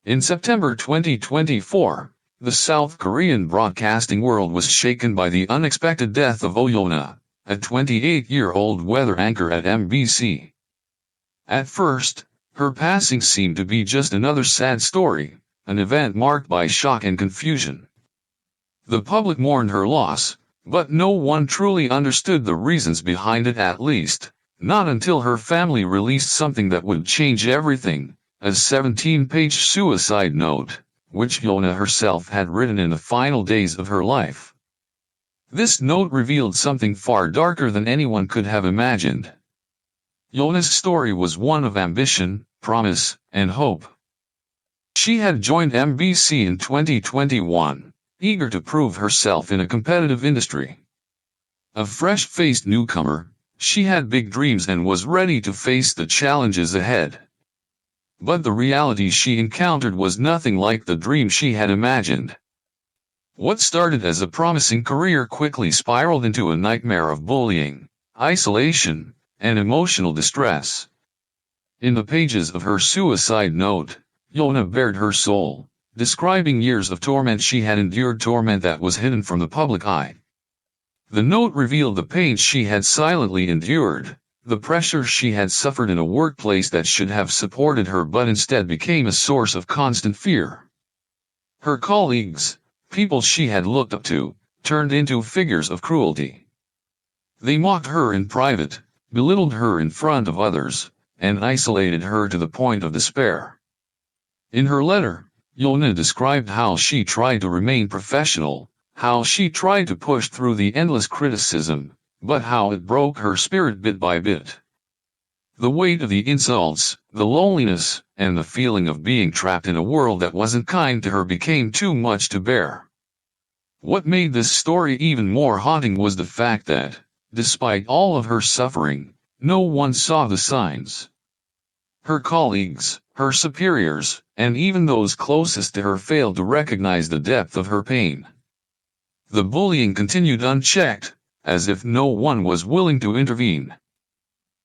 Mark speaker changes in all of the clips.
Speaker 1: In September 2024, the South Korean broadcasting world was shaken by the unexpected death of Yoanna, a 28-year-old weather anchor at MBC. At first, her passing seemed to be just another sad story, an event marked by shock and confusion. The public mourned her loss, but no one truly understood the reasons behind it, at least not until her family released something that would change everything. A 17-page suicide note, which Yoanna herself had written in the final days of her life. This note revealed something far darker than anyone could have imagined. Yoanna's story was one of ambition, promise, and hope. She had joined MBC in 2021, eager to prove herself in a competitive industry. A fresh-faced newcomer, she had big dreams and was ready to face the challenges ahead. But the reality she encountered was nothing like the dream she had imagined. What started as a promising career quickly spiraled into a nightmare of bullying, isolation, and emotional distress. In the pages of her suicide note, Yoanna bared her soul, describing years of torment she had endured, torment that was hidden from the public eye. The note revealed the pain she had silently endured, the pressure she had suffered in a workplace that should have supported her but instead became a source of constant fear. Her colleagues, people she had looked up to, turned into figures of cruelty. They mocked her in private, belittled her in front of others, and isolated her to the point of despair. In her letter, Yoanna described how she tried to remain professional, how she tried to push through the endless criticism, but how it broke her spirit bit by bit. The weight of the insults, the loneliness, and the feeling of being trapped in a world that wasn't kind to her became too much to bear. What made this story even more haunting was the fact that, despite all of her suffering, no one saw the signs. Her colleagues, her superiors, and even those closest to her failed to recognize the depth of her pain. The bullying continued unchecked, as if no one was willing to intervene.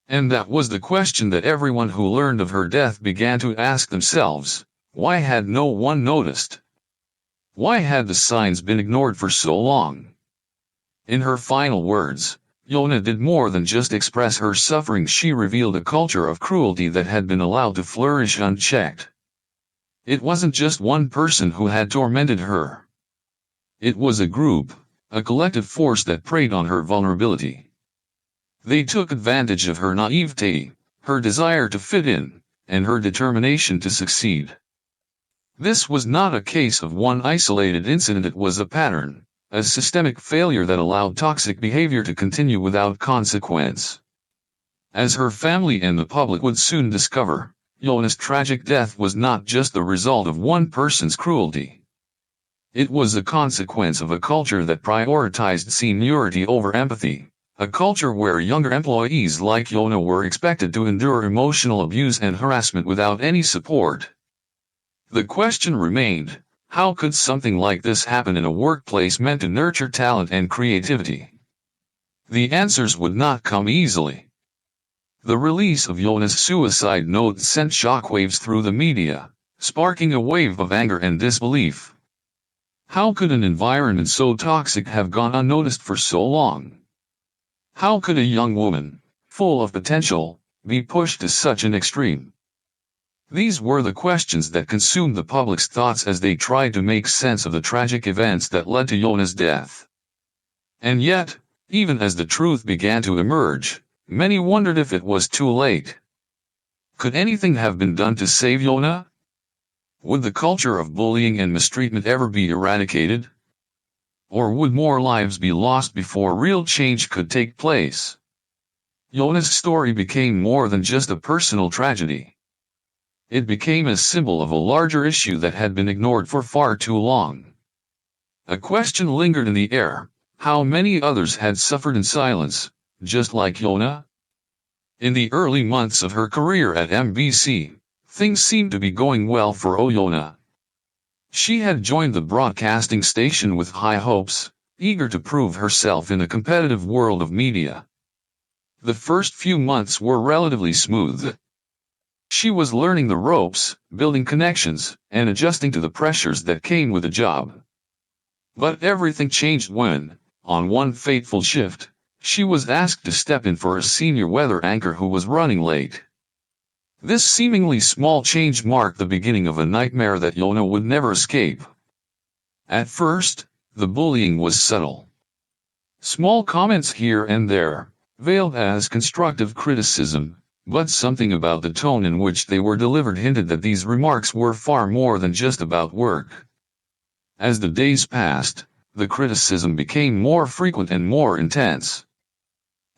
Speaker 1: And that was the question that everyone who learned of her death began to ask themselves: why had no one noticed? Why had the signs been ignored for so long? In her final words, Yoanna did more than just express her suffering. She revealed a culture of cruelty that had been allowed to flourish unchecked. It wasn't just one person who had tormented her. It was a group, a collective force that preyed on her vulnerability. They took advantage of her naivete, her desire to fit in, and her determination to succeed. This was not a case of one isolated incident, it was a pattern, a systemic failure that allowed toxic behavior to continue without consequence. As her family and the public would soon discover, Yoanna's tragic death was not just the result of one person's cruelty. It was a consequence of a culture that prioritized seniority over empathy, a culture where younger employees like Yoanna were expected to endure emotional abuse and harassment without any support. The question remained: how could something like this happen in a workplace meant to nurture talent and creativity? The answers would not come easily. The release of Yoanna's suicide note sent shockwaves through the media, sparking a wave of anger and disbelief. How could an environment so toxic have gone unnoticed for so long? How could a young woman, full of potential, be pushed to such an extreme? These were the questions that consumed the public's thoughts as they tried to make sense of the tragic events that led to Yoanna's death. And yet, even as the truth began to emerge, many wondered if it was too late. Could anything have been done to save Yoanna? Would the culture of bullying and mistreatment ever be eradicated? Or would more lives be lost before real change could take place? Yoanna's story became more than just a personal tragedy. It became a symbol of a larger issue that had been ignored for far too long. A question lingered in the air: how many others had suffered in silence, just like Yoanna? In the early months of her career at MBC, things seemed to be going well for Yoanna. She had joined the broadcasting station with high hopes, eager to prove herself in a competitive world of media. The first few months were relatively smooth. She was learning the ropes, building connections, and adjusting to the pressures that came with the job. But everything changed when, on one fateful shift, she was asked to step in for a senior weather anchor who was running late. This seemingly small change marked the beginning of a nightmare that Yoanna would never escape. At first, the bullying was subtle. Small comments here and there, veiled as constructive criticism, but something about the tone in which they were delivered hinted that these remarks were far more than just about work. As the days passed, the criticism became more frequent and more intense.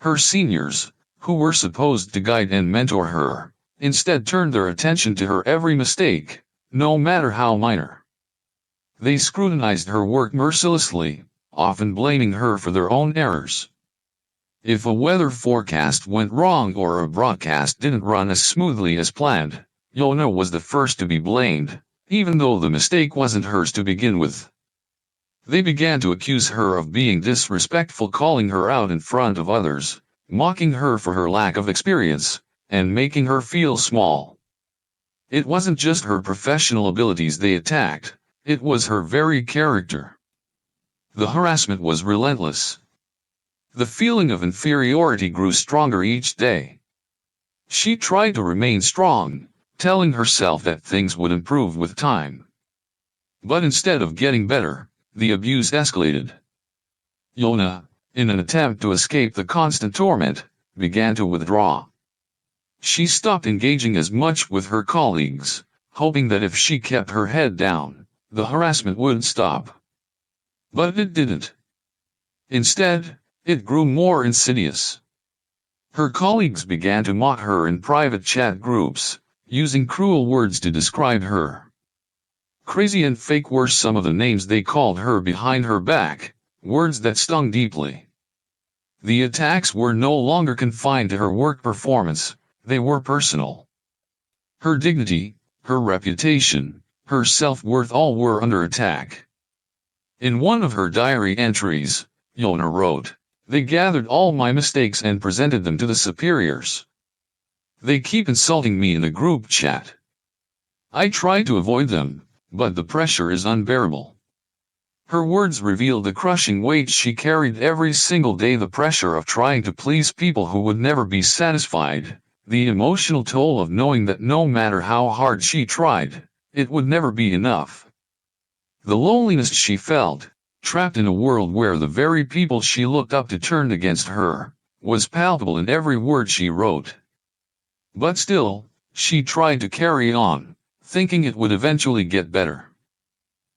Speaker 1: Her seniors, who were supposed to guide and mentor her, instead turned their attention to her every mistake, no matter how minor. They scrutinized her work mercilessly, often blaming her for their own errors. If a weather forecast went wrong or a broadcast didn't run as smoothly as planned, Yoanna was the first to be blamed, even though the mistake wasn't hers to begin with. They began to accuse her of being disrespectful, calling her out in front of others, mocking her for her lack of experience, and making her feel small. It wasn't just her professional abilities they attacked, it was her very character. The harassment was relentless. The feeling of inferiority grew stronger each day. She tried to remain strong, telling herself that things would improve with time. But instead of getting better, the abuse escalated. Yoanna, in an attempt to escape the constant torment, began to withdraw. She stopped engaging as much with her colleagues, hoping that if she kept her head down, the harassment would stop. But it didn't. Instead, it grew more insidious. Her colleagues began to mock her in private chat groups, using cruel words to describe her. Crazy and fake were some of the names they called her behind her back, words that stung deeply. The attacks were no longer confined to her work performance, they were personal. Her dignity, her reputation, her self-worth all were under attack. In one of her diary entries, Yoanna wrote, "They gathered all my mistakes and presented them to the superiors. They keep insulting me in the group chat. I try to avoid them, but the pressure is unbearable." Her words revealed the crushing weight she carried every single day, the pressure of trying to please people who would never be satisfied, the emotional toll of knowing that no matter how hard she tried, it would never be enough. The loneliness she felt, trapped in a world where the very people she looked up to turned against her, was palpable in every word she wrote. But still, she tried to carry on, thinking it would eventually get better.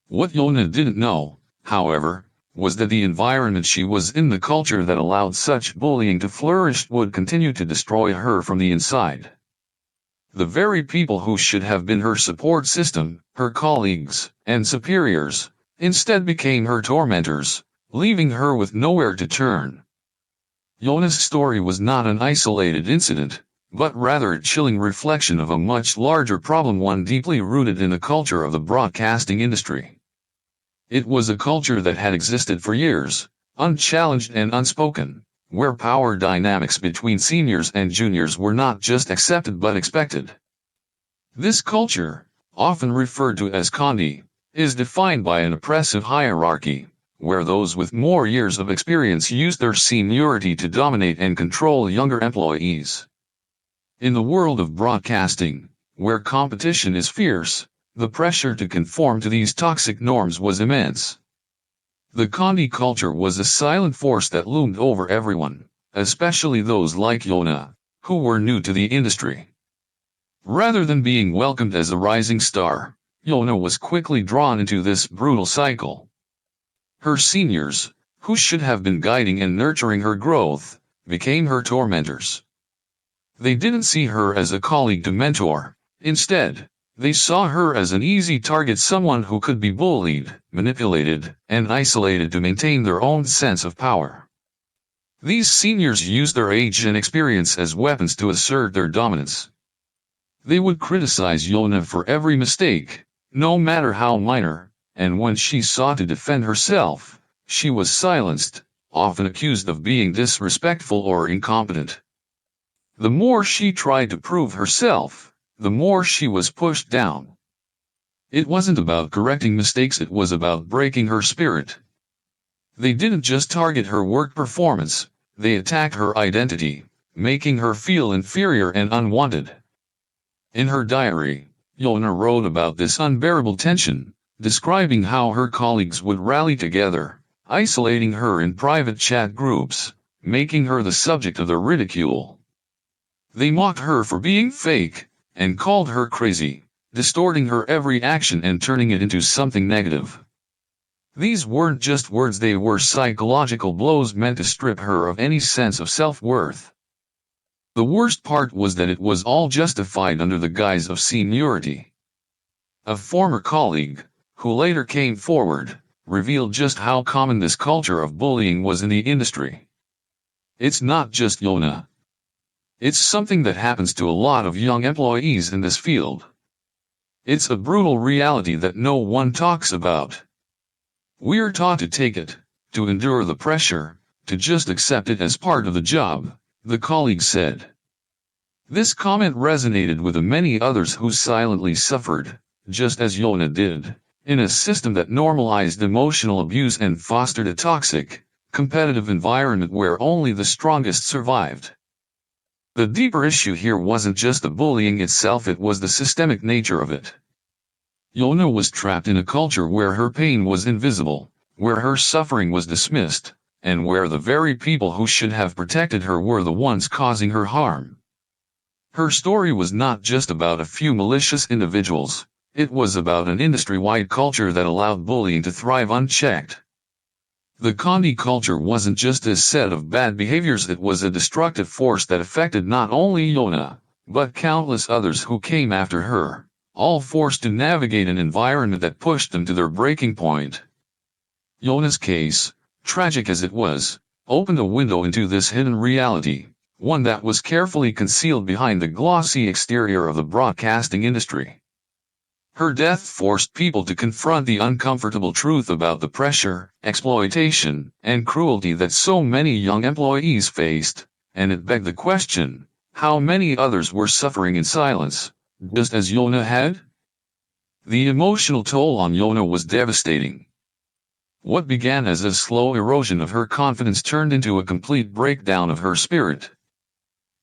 Speaker 1: What Yoanna didn't know, however, was that the environment she was in, the culture that allowed such bullying to flourish, would continue to destroy her from the inside. The very people who should have been her support system, her colleagues and superiors, instead became her tormentors, leaving her with nowhere to turn. Yoanna's story was not an isolated incident, but rather a chilling reflection of a much larger problem, one deeply rooted in the culture of the broadcasting industry. It was a culture that had existed for years, unchallenged and unspoken, where power dynamics between seniors and juniors were not just accepted but expected. This culture, often referred to as Condi, is defined by an oppressive hierarchy, where those with more years of experience use their seniority to dominate and control younger employees. In the world of broadcasting, where competition is fierce, the pressure to conform to these toxic norms was immense. The Condi culture was a silent force that loomed over everyone, especially those like Yoanna, who were new to the industry. Rather than being welcomed as a rising star, Yoanna was quickly drawn into this brutal cycle. Her seniors, who should have been guiding and nurturing her growth, became her tormentors. They didn't see her as a colleague to mentor. Instead, they saw her as an easy target, someone who could be bullied, manipulated, and isolated to maintain their own sense of power. These seniors used their age and experience as weapons to assert their dominance. They would criticize Yoanna for every mistake, no matter how minor, and when she sought to defend herself, she was silenced, often accused of being disrespectful or incompetent. The more she tried to prove herself, the more she was pushed down. It wasn't about correcting mistakes, it was about breaking her spirit. They didn't just target her work performance, they attacked her identity, making her feel inferior and unwanted. In her diary, Yoanna wrote about this unbearable tension, describing how her colleagues would rally together, isolating her in private chat groups, making her the subject of their ridicule. They mocked her for being fake, and called her crazy, distorting her every action and turning it into something negative. These weren't just words, they were psychological blows meant to strip her of any sense of self-worth. The worst part was that it was all justified under the guise of seniority. A former colleague, who later came forward, revealed just how common this culture of bullying was in the industry. It's not just Yoanna. It's something that happens to a lot of young employees in this field. It's a brutal reality that no one talks about. We're taught to take it, to endure the pressure, to just accept it as part of the job, the colleague said. This comment resonated with the many others who silently suffered, just as Yoanna did, in a system that normalized emotional abuse and fostered a toxic, competitive environment where only the strongest survived. The deeper issue here wasn't just the bullying itself, it was the systemic nature of it. Yoanna was trapped in a culture where her pain was invisible, where her suffering was dismissed, and where the very people who should have protected her were the ones causing her harm. Her story was not just about a few malicious individuals, it was about an industry-wide culture that allowed bullying to thrive unchecked. The Condi culture wasn't just a set of bad behaviors, it was a destructive force that affected not only Yoanna, but countless others who came after her, all forced to navigate an environment that pushed them to their breaking point. Yoanna's case, tragic as it was, opened a window into this hidden reality, one that was carefully concealed behind the glossy exterior of the broadcasting industry. Her death forced people to confront the uncomfortable truth about the pressure, exploitation, and cruelty that so many young employees faced, and it begged the question, how many others were suffering in silence, just as Yoanna had? The emotional toll on Yoanna was devastating. What began as a slow erosion of her confidence turned into a complete breakdown of her spirit.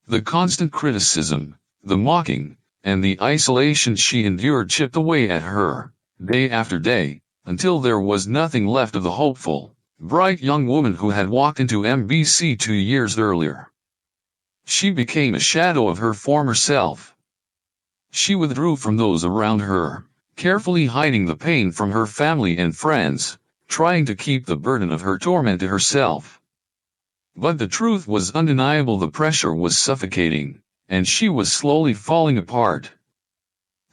Speaker 1: The constant criticism, the mocking, and the isolation she endured chipped away at her, day after day, until there was nothing left of the hopeful, bright young woman who had walked into MBC 2 years earlier. She became a shadow of her former self. She withdrew from those around her, carefully hiding the pain from her family and friends, trying to keep the burden of her torment to herself. But the truth was undeniable, the pressure was suffocating, and she was slowly falling apart.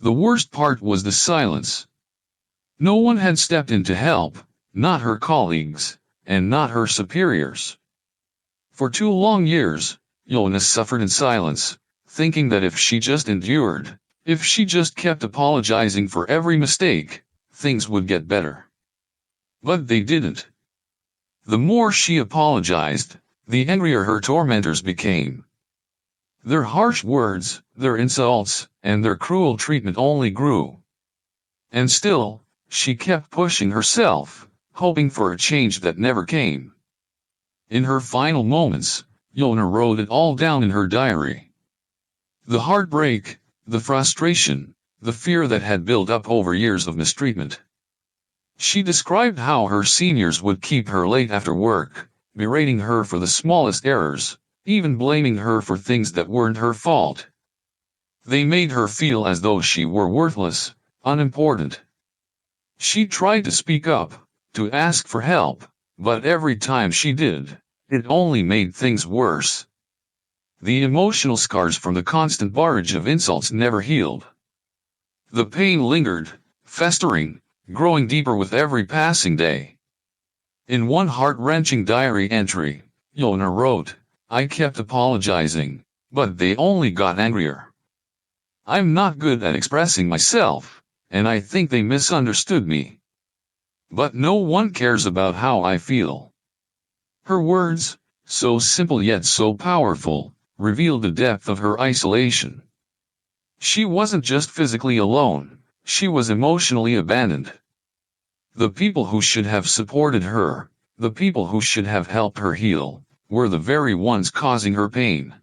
Speaker 1: The worst part was the silence. No one had stepped in to help, not her colleagues, and not her superiors. For 2 long years, Yoanna suffered in silence, thinking that if she just endured, if she just kept apologizing for every mistake, things would get better. But they didn't. The more she apologized, the angrier her tormentors became. Their harsh words, their insults, and their cruel treatment only grew. And still, she kept pushing herself, hoping for a change that never came. In her final moments, Yoanna wrote it all down in her diary. The heartbreak, the frustration, the fear that had built up over years of mistreatment. She described how her seniors would keep her late after work, berating her for the smallest errors, even blaming her for things that weren't her fault. They made her feel as though she were worthless, unimportant. She tried to speak up, to ask for help, but every time she did, it only made things worse. The emotional scars from the constant barrage of insults never healed. The pain lingered, festering, growing deeper with every passing day. In one heart-wrenching diary entry, Yoanna wrote, "I kept apologizing, but they only got angrier. I'm not good at expressing myself, and I think they misunderstood me. But no one cares about how I feel." Her words, so simple yet so powerful, revealed the depth of her isolation. She wasn't just physically alone, she was emotionally abandoned. The people who should have supported her, the people who should have helped her heal, were the very ones causing her pain.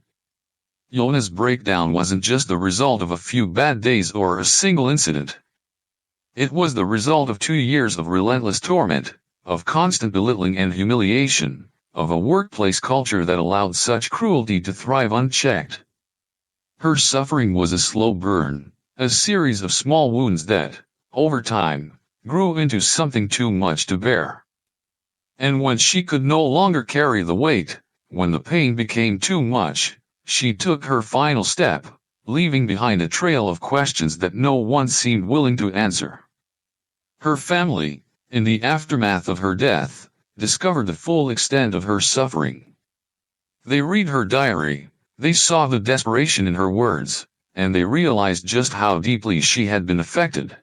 Speaker 1: Yoanna's breakdown wasn't just the result of a few bad days or a single incident. It was the result of 2 years of relentless torment, of constant belittling and humiliation, of a workplace culture that allowed such cruelty to thrive unchecked. Her suffering was a slow burn, a series of small wounds that, over time, grew into something too much to bear. And when she could no longer carry the weight, when the pain became too much, she took her final step, leaving behind a trail of questions that no one seemed willing to answer. Her family, in the aftermath of her death, discovered the full extent of her suffering. They read her diary, they saw the desperation in her words, and they realized just how deeply she had been affected.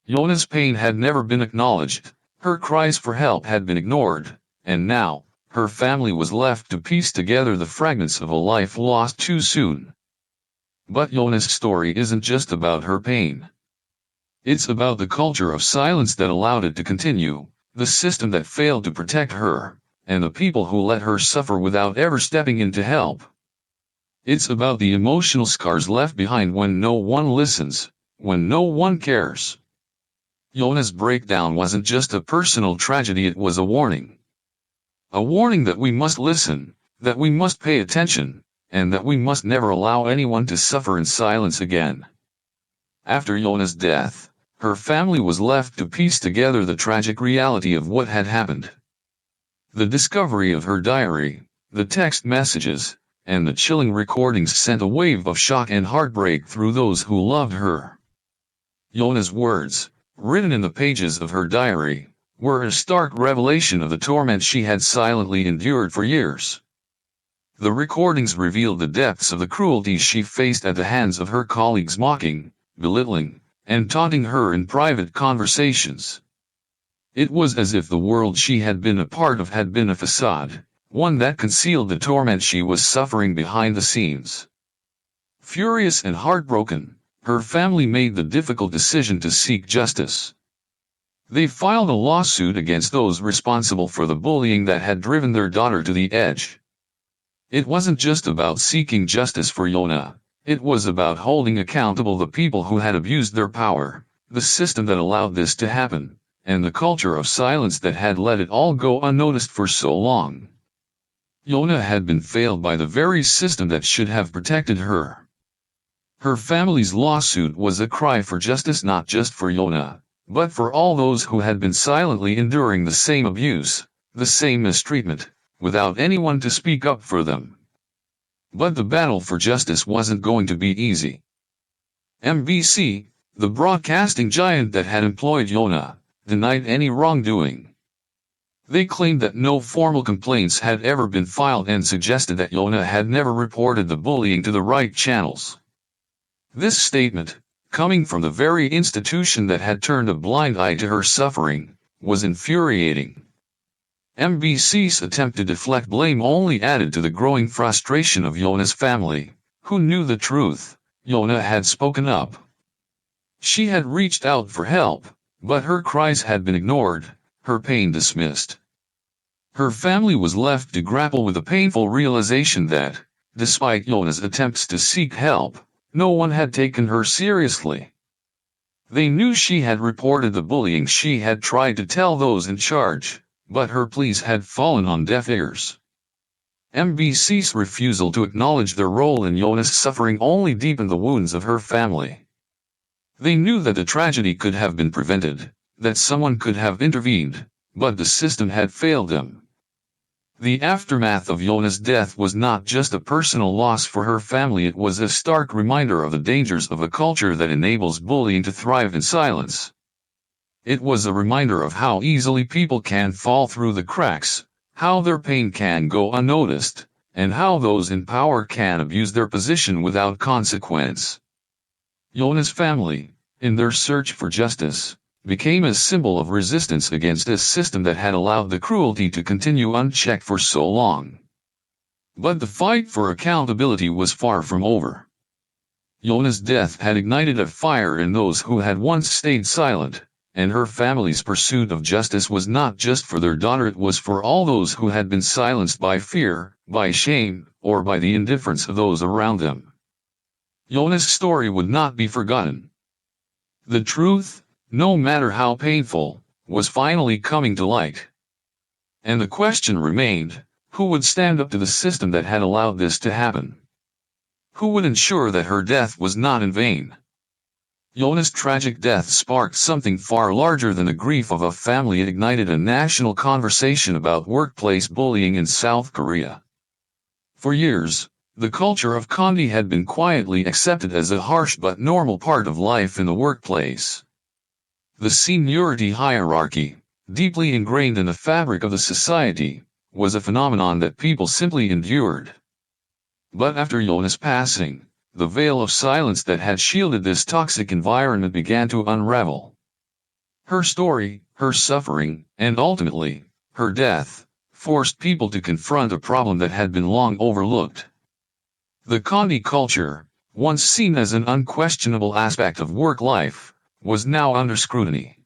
Speaker 1: Yoanna's pain had never been acknowledged, her cries for help had been ignored, and now, her family was left to piece together the fragments of a life lost too soon. But Yoanna's story isn't just about her pain. It's about the culture of silence that allowed it to continue, the system that failed to protect her, and the people who let her suffer without ever stepping in to help. It's about the emotional scars left behind when no one listens, when no one cares. Yoanna's breakdown wasn't just a personal tragedy, it was a warning. A warning that we must listen, that we must pay attention, and that we must never allow anyone to suffer in silence again. After Yoanna's death, her family was left to piece together the tragic reality of what had happened. The discovery of her diary, the text messages, and the chilling recordings sent a wave of shock and heartbreak through those who loved her. Yoanna's words, written in the pages of her diary, were a stark revelation of the torment she had silently endured for years. The recordings revealed the depths of the cruelty she faced at the hands of her colleagues, mocking, belittling, and taunting her in private conversations. It was as if the world she had been a part of had been a facade, one that concealed the torment she was suffering behind the scenes. Furious and heartbroken, her family made the difficult decision to seek justice. They filed a lawsuit against those responsible for the bullying that had driven their daughter to the edge. It wasn't just about seeking justice for Yoanna, it was about holding accountable the people who had abused their power, the system that allowed this to happen, and the culture of silence that had let it all go unnoticed for so long. Yoanna had been failed by the very system that should have protected her. Her family's lawsuit was a cry for justice, not just for Yoanna, but for all those who had been silently enduring the same abuse, the same mistreatment, without anyone to speak up for them. But the battle for justice wasn't going to be easy. MBC, the broadcasting giant that had employed Yoanna, denied any wrongdoing. They claimed that no formal complaints had ever been filed and suggested that Yoanna had never reported the bullying to the right channels. This statement, coming from the very institution that had turned a blind eye to her suffering, was infuriating. MBC's attempt to deflect blame only added to the growing frustration of Yoanna's family, who knew the truth. Yoanna had spoken up. She had reached out for help, but her cries had been ignored, her pain dismissed. Her family was left to grapple with the painful realization that, despite Yoanna's attempts to seek help, no one had taken her seriously. They knew she had reported the bullying, she had tried to tell those in charge, but her pleas had fallen on deaf ears. MBC's refusal to acknowledge their role in Yoanna's suffering only deepened the wounds of her family. They knew that the tragedy could have been prevented, that someone could have intervened, but the system had failed them. The aftermath of Yoanna's death was not just a personal loss for her family, it was a stark reminder of the dangers of a culture that enables bullying to thrive in silence. It was a reminder of how easily people can fall through the cracks, how their pain can go unnoticed, and how those in power can abuse their position without consequence. Yoanna's family, in their search for justice, became a symbol of resistance against a system that had allowed the cruelty to continue unchecked for so long. But the fight for accountability was far from over. Yoanna's death had ignited a fire in those who had once stayed silent, and her family's pursuit of justice was not just for their daughter, it was for all those who had been silenced by fear, by shame, or by the indifference of those around them. Yoanna's story would not be forgotten. The truth, no matter how painful, was finally coming to light. And the question remained, who would stand up to the system that had allowed this to happen? Who would ensure that her death was not in vain? Yoanna's tragic death sparked something far larger than the grief of a family. It ignited a national conversation about workplace bullying in South Korea. For years, the culture of cruelty had been quietly accepted as a harsh but normal part of life in the workplace. The seniority hierarchy, deeply ingrained in the fabric of the society, was a phenomenon that people simply endured. But after Yoanna's passing, the veil of silence that had shielded this toxic environment began to unravel. Her story, her suffering, and ultimately, her death, forced people to confront a problem that had been long overlooked. The cruelty culture, once seen as an unquestionable aspect of work life, was now under scrutiny.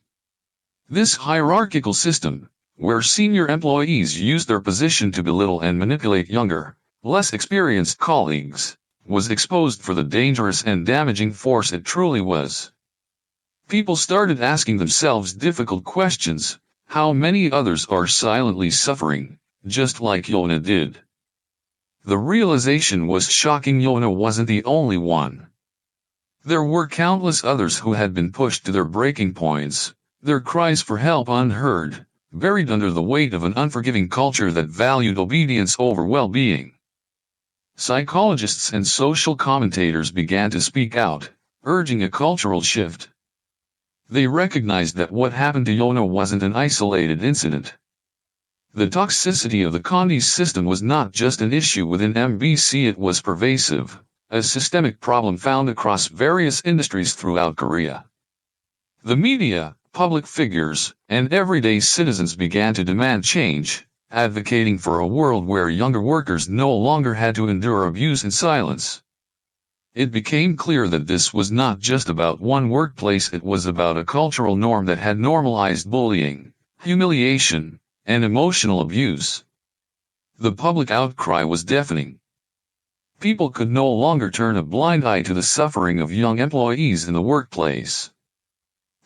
Speaker 1: This hierarchical system, where senior employees used their position to belittle and manipulate younger, less experienced colleagues, was exposed for the dangerous and damaging force it truly was. People started asking themselves difficult questions: how many others are silently suffering, just like Yoanna did? The realization was shocking. Yoanna wasn't the only one. There were countless others who had been pushed to their breaking points, their cries for help unheard, buried under the weight of an unforgiving culture that valued obedience over well-being. Psychologists and social commentators began to speak out, urging a cultural shift. They recognized that what happened to Yoanna wasn't an isolated incident. The toxicity of the cruelty system was not just an issue within MBC, it was pervasive, a systemic problem found across various industries throughout Korea. The media, public figures, and everyday citizens began to demand change, advocating for a world where younger workers no longer had to endure abuse in silence. It became clear that this was not just about one workplace, it was about a cultural norm that had normalized bullying, humiliation, and emotional abuse. The public outcry was deafening. People could no longer turn a blind eye to the suffering of young employees in the workplace.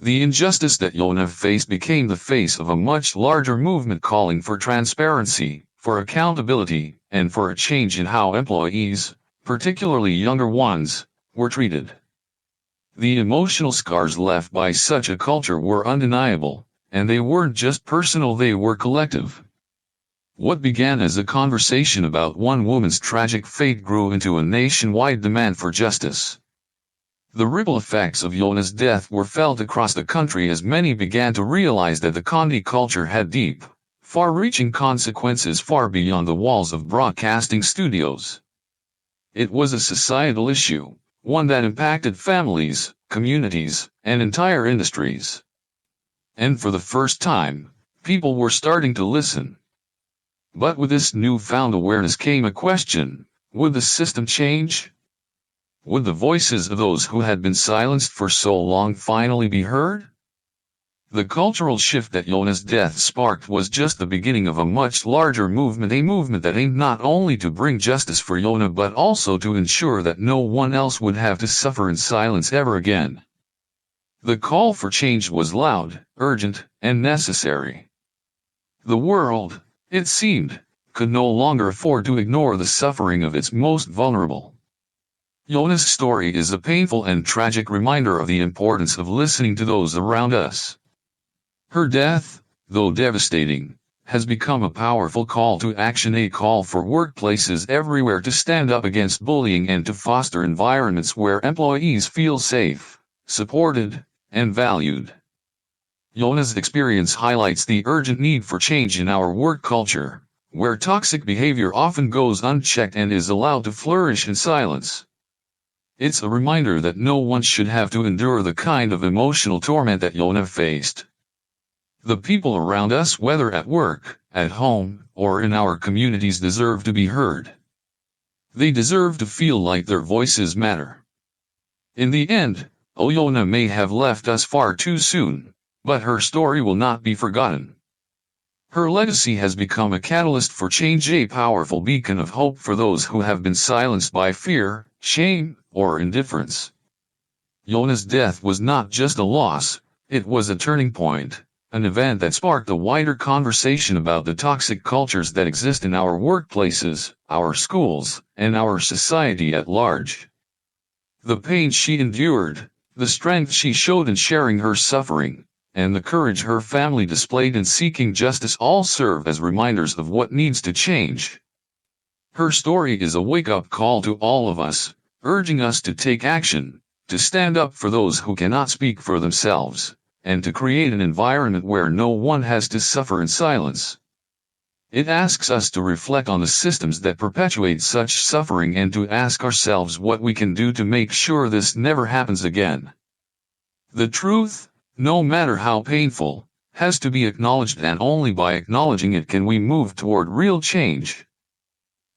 Speaker 1: The injustice that Yoanna faced became the face of a much larger movement calling for transparency, for accountability, and for a change in how employees, particularly younger ones, were treated. The emotional scars left by such a culture were undeniable, and they weren't just personal, they were collective. What began as a conversation about one woman's tragic fate grew into a nationwide demand for justice. The ripple effects of Yoanna's death were felt across the country as many began to realize that the cruelty culture had deep, far-reaching consequences far beyond the walls of broadcasting studios. It was a societal issue, one that impacted families, communities, and entire industries. And for the first time, people were starting to listen. But with this newfound awareness came a question: would the system change? Would the voices of those who had been silenced for so long finally be heard? The cultural shift that Yoanna's death sparked was just the beginning of a much larger movement, a movement that aimed not only to bring justice for Yoanna but also to ensure that no one else would have to suffer in silence ever again. The call for change was loud, urgent, and necessary. The world, it seemed, could no longer afford to ignore the suffering of its most vulnerable. Yoanna's story is a painful and tragic reminder of the importance of listening to those around us. Her death, though devastating, has become a powerful call to action, a call for workplaces everywhere to stand up against bullying and to foster environments where employees feel safe, supported, and valued. Yoanna's experience highlights the urgent need for change in our work culture, where toxic behavior often goes unchecked and is allowed to flourish in silence. It's a reminder that no one should have to endure the kind of emotional torment that Yoanna faced. The people around us, whether at work, at home, or in our communities, deserve to be heard. They deserve to feel like their voices matter. In the end, Yoanna may have left us far too soon, but her story will not be forgotten. Her legacy has become a catalyst for change, a powerful beacon of hope for those who have been silenced by fear, shame, or indifference. Yoanna's death was not just a loss, it was a turning point, an event that sparked a wider conversation about the toxic cultures that exist in our workplaces, our schools, and our society at large. The pain she endured, the strength she showed in sharing her suffering, and the courage her family displayed in seeking justice all serve as reminders of what needs to change. Her story is a wake-up call to all of us, urging us to take action, to stand up for those who cannot speak for themselves, and to create an environment where no one has to suffer in silence. It asks us to reflect on the systems that perpetuate such suffering and to ask ourselves what we can do to make sure this never happens again. The truth, no matter how painful, has to be acknowledged, and only by acknowledging it can we move toward real change.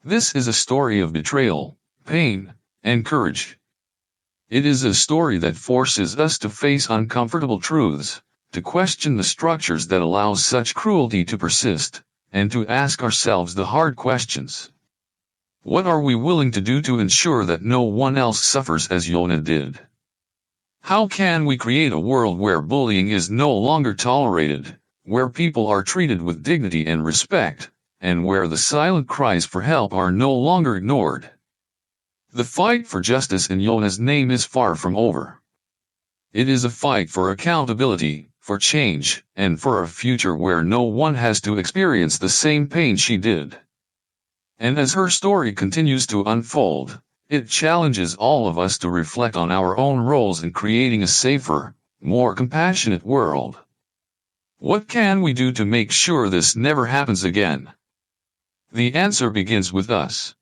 Speaker 1: This is a story of betrayal, pain, and courage. It is a story that forces us to face uncomfortable truths, to question the structures that allow such cruelty to persist, and to ask ourselves the hard questions. What are we willing to do to ensure that no one else suffers as Yoanna did? How can we create a world where bullying is no longer tolerated, where people are treated with dignity and respect, and where the silent cries for help are no longer ignored? The fight for justice in Yoanna's name is far from over. It is a fight for accountability, for change, and for a future where no one has to experience the same pain she did. And as her story continues to unfold, it challenges all of us to reflect on our own roles in creating a safer, more compassionate world. What can we do to make sure this never happens again? The answer begins with us.